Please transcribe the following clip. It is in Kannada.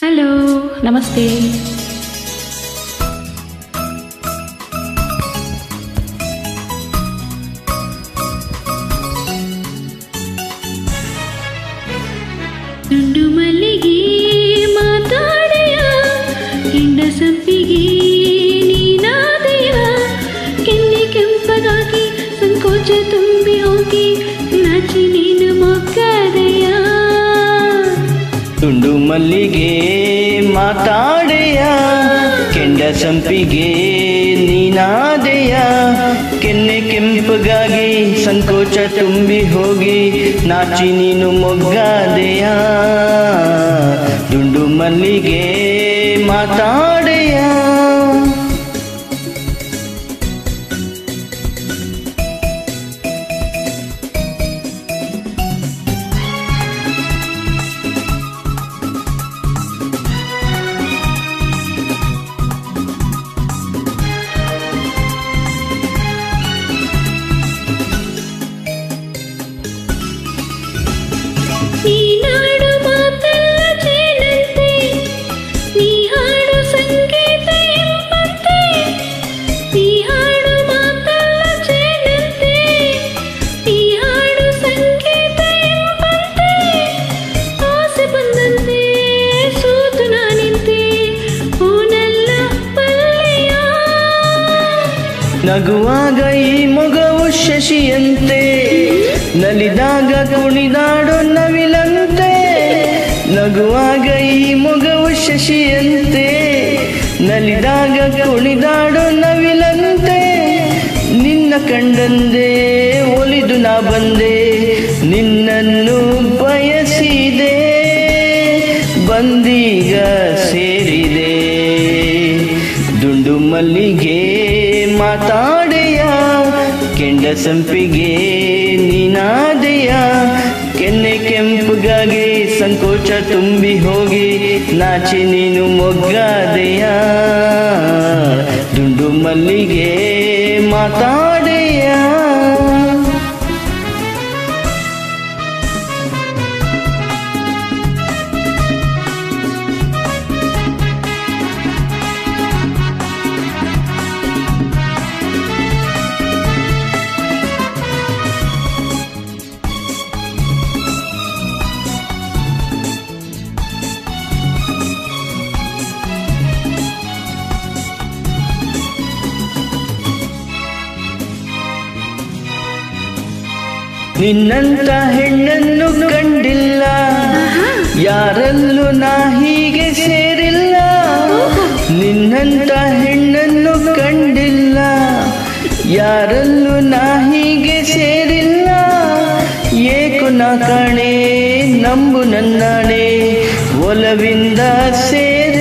ಹಲೋ, ನಮಸ್ತೆ. ದುಂಡು ಮಲ್ಲಿಗೆ ಮಾತಾಡೆಯ, ಕೆಂಡ ಸಂಪಿಗೆ ನೀನಾದೆಯ, ಕೆನ್ನೆ ಕೆಂಪಗಾಗಿ ಸಂಕೋಚ ತುಂಬಿ ಹೋಗಿ ನಾಚಿ ನೀನು ಮೊಗ್ಗಾದೆಯ. ದುಂಡು ಮಲ್ಲಿಗೆ ಮಾತಾಡೆಯ, ಕೆಂಡ ಸಂಪಿಗೆ ನೀನಾದೆಯ, ಕೆನ್ನೆ ಕೆಂಪಗಾಗಿ ಸಂಕೋಚ ತುಂಬಿ ಹೋಗಿ ನಾಚಿ ನೀನು ಮೊಗ್ಗಾದೆಯ. ದುಂಡು ಮಲ್ಲಿಗೆ ಮಾತಾಡೆಯ. ನೀನಾಡು ಮಾತೆಲ್ಲ ಜೇನಂತೆ, ನೀ ಹಾಡು ಸಂಗೀತ ಎಂಬಂತೆ. ನೀ ಹಾಡು ಮಾತೆಲ್ಲ ಜೇನಂತೆ, ನೀ ಹಾಡು ಸಂಗೀತ ಎಂಬಂತೆ. ಆಸೆ ಬಂದಂತೆ ಸೋತು ನಾನಿಂತೆ, ಓನಲ್ಲ ಪಲ್ಲೆಯ. ನಗುವಾಗ ಈ ಮೊಗವು ಶಶಿಯಂತೆ, ನಲಿದಾಗ ಕುಣಿದಾಡೋ ನವಿಲಂತೆ. ನಗುವಾಗ ಈ ಮೊಗವು ಶಶಿಯಂತೆ, ನಲಿದಾಗ ಕುಣಿದಾಡೋ ನವಿಲಂತೆ. ನಿನ್ನ ಕಂಡಂದೆ ಒಲಿದು ನಾ ಬಂದೆ, ನಿನ್ನನ್ನು ಬಯಸಿದೆ, ಬಂದೀಗ ಸೇರಿದೆ. ದುಂಡು ಮಲ್ಲಿಗೆ ಮಾತಾಡೆಯ, ಕೆಂಡ ಸಂಪಿಗೆ ನೀನಾದೆಯ, ಕೆನ್ನೆ ಕೆಂಪಗಾಗಿ ಸಂಕೋಚ ತುಂಬಿ ಹೋಗಿ ನಾಚಿ ನೀನು ಮೊಗ್ಗಾದೆಯ. ದುಂಡು ಮಲ್ಲಿಗೆ ಮಾತಾಡೆಯ. ನಿನ್ನಂತ ಹೆಣ್ಣನ್ನು ಕಂಡಿಲ್ಲ, ಯಾರಲ್ಲೂ ನಾ ಹೀಗೆ ಸೇರಿಲ್ಲ. ನಿನ್ನಂತ ಹೆಣ್ಣನ್ನು ಕಂಡಿಲ್ಲ, ಯಾರಲ್ಲೂ ನಾ ಹೀಗೆ ಸೇರಿಲ್ಲ. ಏಕು ನಾ ಕಾಣೆ ನಂಬು ನನ್ನಾಣೆ, ಒಲವಿಂದ ಸೇರಿ